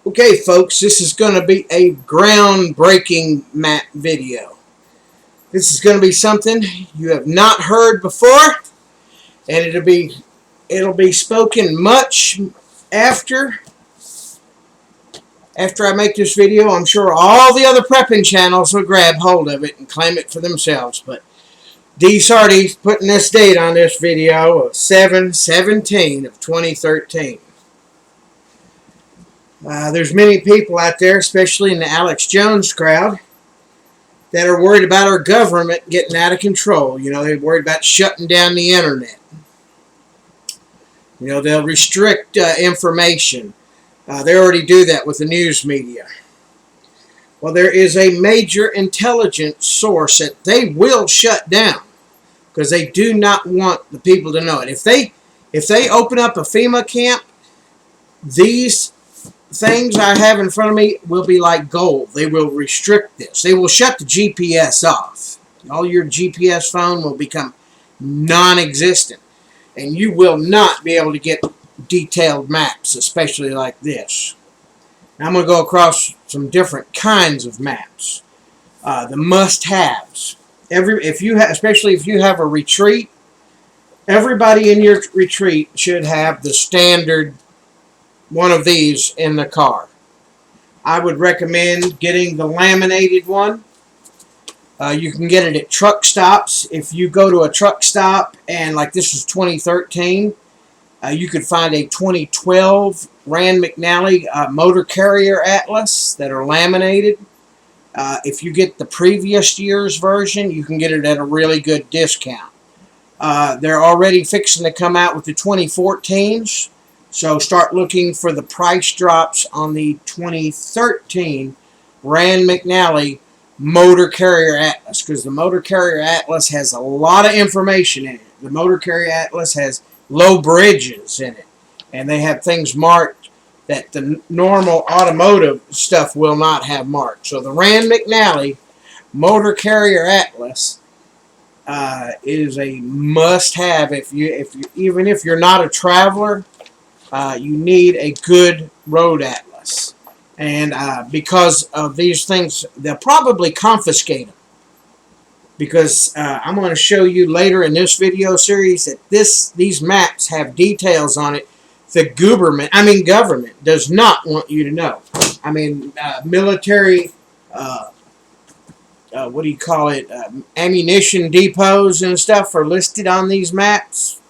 Okay, folks, this is going to be a groundbreaking map video. This is going to be something you have not heard before, and it'll be spoken much after I make this video. I'm sure all the other prepping channels will grab hold of it and claim it for themselves. But dsarti putting this date on this video of 7/17 of 2013. There's many people out there, especially in the Alex Jones crowd, that are worried about our government getting out of control. You know, they're worried about shutting down the internet. You know, they'll restrict information. They already do that with the news media. Well, there is a major intelligence source that they will shut down because they do not want the people to know it. If they open up a FEMA camp, these things I have in front of me will be like gold. They will restrict this. They will shut the GPS off. All your GPS phone will become non-existent. And you will not be able to get detailed maps, especially like this. Now I'm going to go across some different kinds of maps. The must-haves. Especially if you have a retreat, everybody in your retreat should have the standard one of these in the car. I would recommend getting the laminated one. You can get it at truck stops. If you go to a truck stop, and like this is 2013, you could find a 2012 Rand McNally motor carrier atlas that are laminated. If you get the previous year's version, you can get it at a really good discount. They're already fixing to come out with the 2014s. So start looking for the price drops on the 2013 Rand McNally Motor Carrier Atlas, because the Motor Carrier Atlas has a lot of information in it. The Motor Carrier Atlas has low bridges in it, and they have things marked that the normal automotive stuff will not have marked. So the Rand McNally Motor Carrier Atlas is a must-have even if you're not a traveler. You need a good road atlas. And because of these things, they'll probably confiscate them. Because I'm going to show you later in this video series that these maps have details on it the government does not want you to know. I mean, military, what do you call it, ammunition depots and stuff are listed on these maps.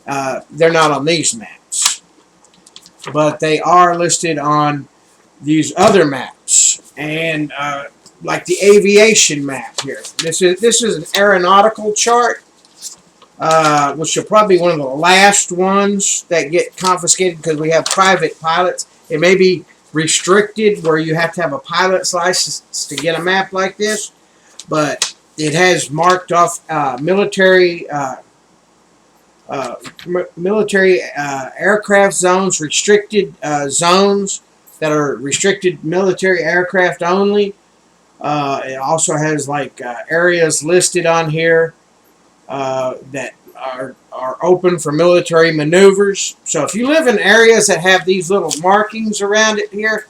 They're not on these maps, but they are listed on these other maps, and like the aviation map here. This is an aeronautical chart, which will probably be one of the last ones that get confiscated because we have private pilots. It may be restricted where you have to have a pilot's license to get a map like this, but it has marked off military aircraft zones, restricted zones that are restricted military aircraft only. It also has like areas listed on here that are open for military maneuvers. So if you live in areas that have these little markings around it here,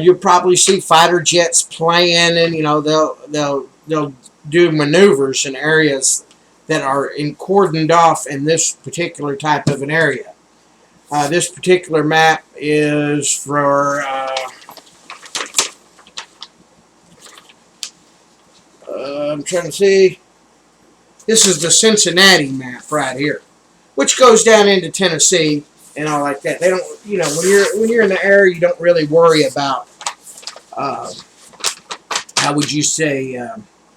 you'll probably see fighter jets playing, and you know they'll do maneuvers in areas that are cordoned off in this particular type of an area. This particular map is for I'm trying to see. This is the Cincinnati map right here, which goes down into Tennessee and all like that. They don't, you know, when you're in the area, you don't really worry about how would you say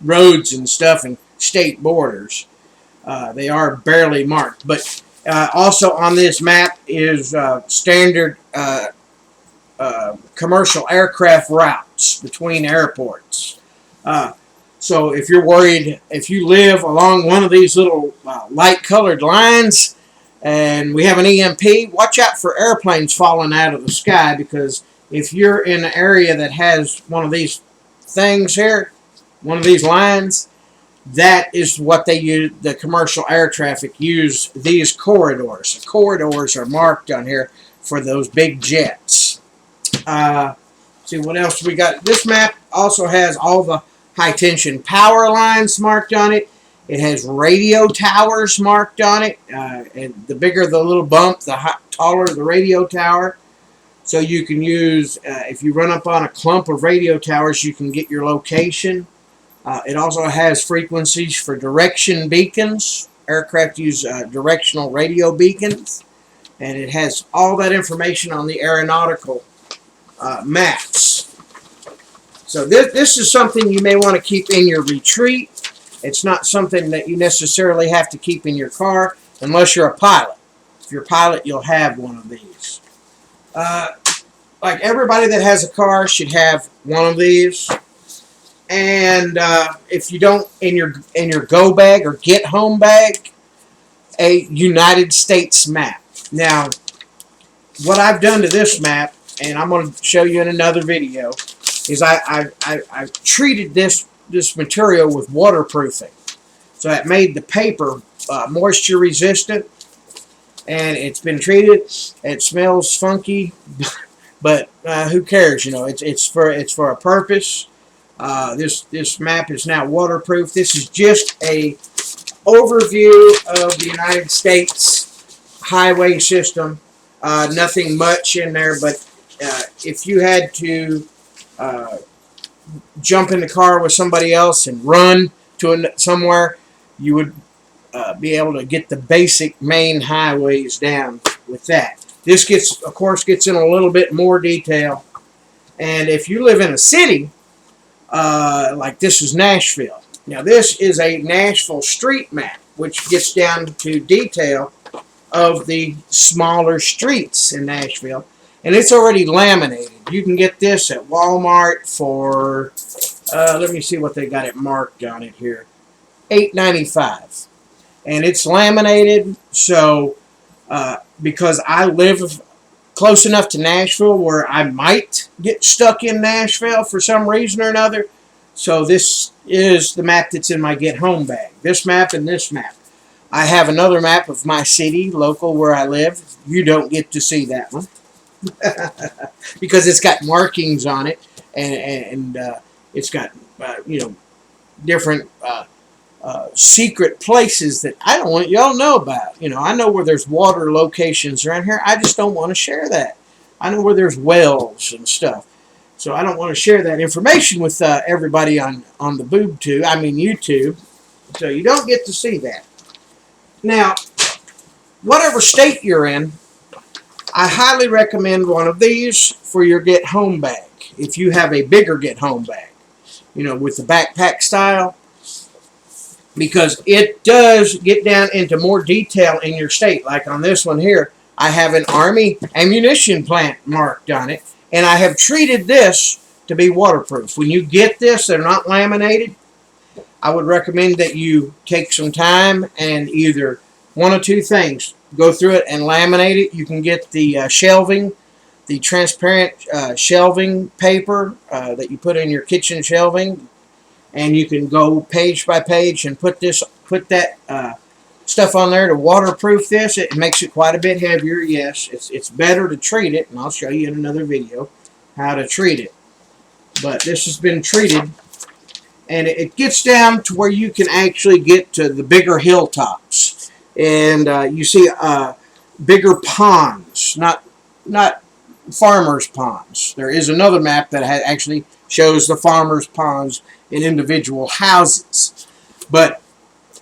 roads and stuff and state borders. They are barely marked, but also on this map is standard commercial aircraft routes between airports. So if you're worried, if you live along one of these little light-colored lines and we have an EMP, watch out for airplanes falling out of the sky, because if you're in an area that has one of these things here, one of these lines, that is what they use. The commercial air traffic use these corridors. The corridors are marked on here for those big jets. See what else we got. This map also has all the high tension power lines marked on it. It has radio towers marked on it. And the bigger the little bump, the taller the radio tower. So you can use, if you run up on a clump of radio towers, you can get your location. It also has frequencies for direction beacons. Aircraft use directional radio beacons. And it has all that information on the aeronautical maps. So this is something you may want to keep in your retreat. It's not something that you necessarily have to keep in your car unless you're a pilot. If you're a pilot, you'll have one of these. Like everybody that has a car should have one of these. And if you don't, in your go bag or get home bag, a United States map. Now, what I've done to this map, and I'm going to show you in another video, is I've treated this material with waterproofing. So it made the paper moisture resistant, and it's been treated. It smells funky, but who cares? You know, it's for a purpose. This map is now waterproof. This is just a overview of the United States highway system. Nothing much in there, but if you had to jump in the car with somebody else and run to somewhere, you would be able to get the basic main highways down with that. This of course gets in a little bit more detail, and if you live in a city, like this is Nashville. Now this is a Nashville street map, which gets down to detail of the smaller streets in Nashville, and it's already laminated. You can get this at Walmart for, let me see what they got it marked on it here, $8.95, and it's laminated. So because I live close enough to Nashville where I might get stuck in Nashville for some reason or another, so this is the map that's in my get home bag. This map and this map. I have another map of my city, local, where I live. You don't get to see that one because it's got markings on it, and it's got you know, different secret places that I don't want y'all to know about. You know, I know where there's water locations around here. I just don't want to share that. I know where there's wells and stuff, so I don't want to share that information with everybody on the YouTube. So you don't get to see that. Now, whatever state you're in, I highly recommend one of these for your get home bag. If you have a bigger get home bag, you know, with the backpack style, because it does get down into more detail in your state. Like on this one here, I have an Army ammunition plant marked on it, and I have treated this to be waterproof. When you get this, they're not laminated. I would recommend that you take some time and either one of two things. Go through it and laminate it. You can get the shelving, the transparent shelving paper that you put in your kitchen shelving, and you can go page by page and put that stuff on there to waterproof this. It makes it quite a bit heavier. Yes, it's better to treat it, and I'll show you in another video how to treat it. But this has been treated, and it gets down to where you can actually get to the bigger hilltops, and you see bigger ponds, not farmers' ponds. There is another map that actually shows the farmers' ponds in individual houses. But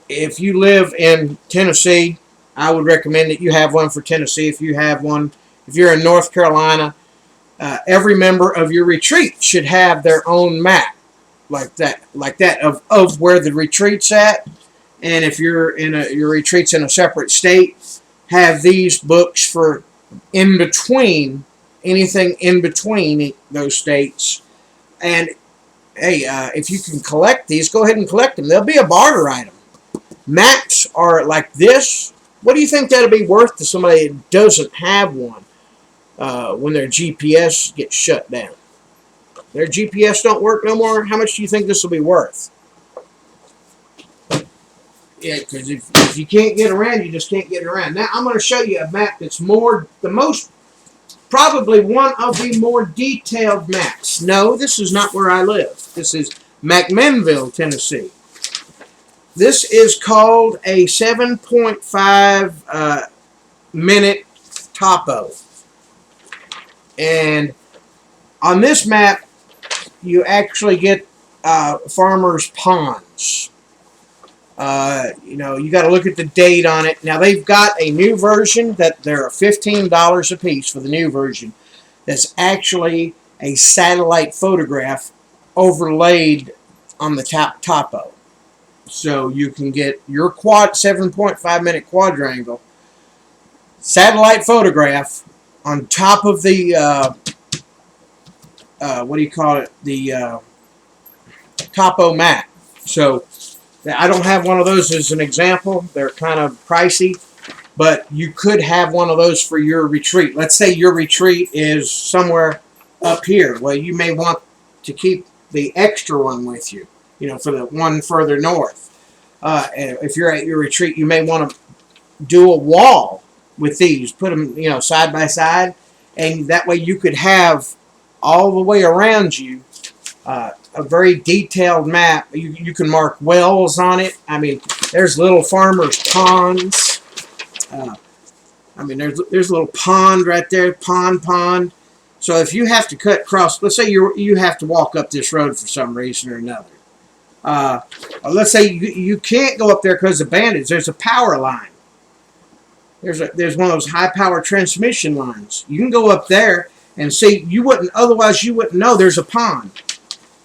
if you live in Tennessee, I would recommend that you have one for Tennessee. If you're in North Carolina, every member of your retreat should have their own map like that of where the retreat's at. And if your retreat's in a separate state, have these books for in between, anything in between those states. And hey, if you can collect these, go ahead and collect them. They'll be a barter item. Maps are like this. What do you think that'll be worth to somebody that doesn't have one when their GPS gets shut down? Their GPS don't work no more. How much do you think this will be worth? Yeah, because if you can't get around, you just can't get around. Now I'm going to show you a map that's the most probably one of the more detailed maps. No, this is not where I live. This is McMinnville, Tennessee. This is called a 7.5 minute topo. And on this map, you actually get farmers' ponds. You got to look at the date on it. Now, they've got a new version that they're $15 a piece for the new version. That's actually a satellite photograph overlaid on the topo. So you can get your 7.5 minute quadrangle satellite photograph on top of the what do you call it? The topo map. So I don't have one of those as an example. They're kind of pricey, but you could have one of those for your retreat. Let's say your retreat is somewhere up here. Well, you may want to keep the extra one with you, for the one further north. If you're at your retreat, you may want to do a wall with these. Put them, side by side, and that way you could have all the way around you a very detailed map. You can mark wells on it. I mean, there's little farmers' ponds. There's a little pond right there, pond. So if you have to cut across, let's say you have to walk up this road for some reason or another. Let's say you can't go up there because of bandits. There's a power line. There's one of those high power transmission lines. You can go up there and see. Otherwise you wouldn't know there's a pond.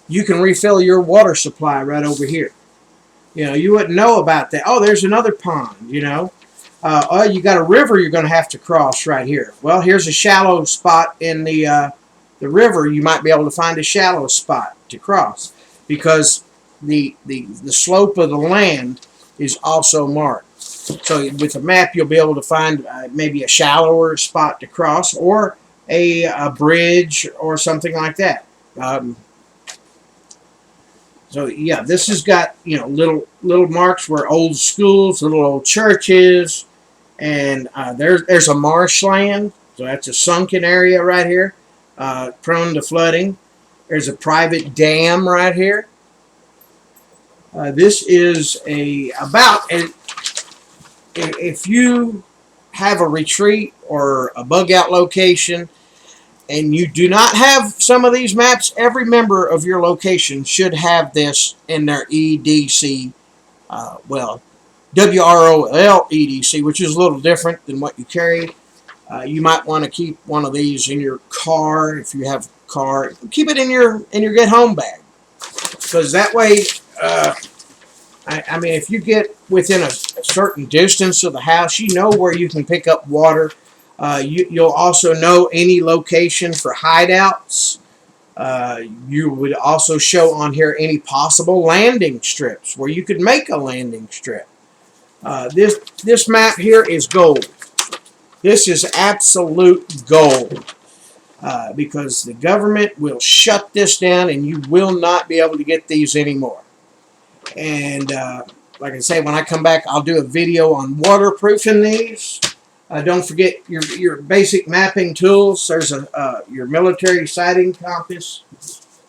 You can refill your water supply right over here. You wouldn't know about that. Oh, there's another pond. Oh, you got a river you're going to have to cross right here. Well, here's a shallow spot in the river. You might be able to find a shallow spot to cross because the slope of the land is also marked. So with a map, you'll be able to find maybe a shallower spot to cross or a bridge or something like that. So yeah, this has got little marks where old schools, little old churches, and there's a marshland. So that's a sunken area right here, prone to flooding. There's a private dam right here. This is if you have a retreat or a bug out location and you do not have some of these maps, every member of your location should have this in their EDC, WROL EDC, which is a little different than what you carry. You might want to keep one of these in your car if you have a car. Keep it in your get home bag, because that way, if you get within a certain distance of the house, you know where you can pick up water. You'll also know any location for hideouts. You would also show on here any possible landing strips where you could make a landing strip. This map here is gold. This is absolute gold because the government will shut this down and you will not be able to get these anymore. And like I say, when I come back, I'll do a video on waterproofing these. Don't forget your basic mapping tools. There's your military sighting compass.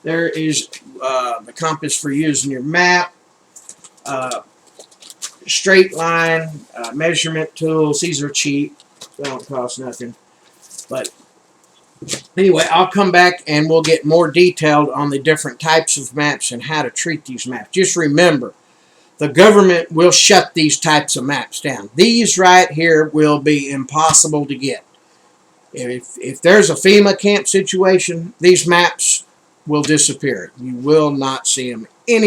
There is the compass for using your map. Straight line measurement tools. These are cheap. They don't cost nothing. But anyway, I'll come back and we'll get more detailed on the different types of maps and how to treat these maps. Just remember, the government will shut these types of maps down. These right here will be impossible to get. If there's a FEMA camp situation, these maps will disappear. You will not see them anywhere.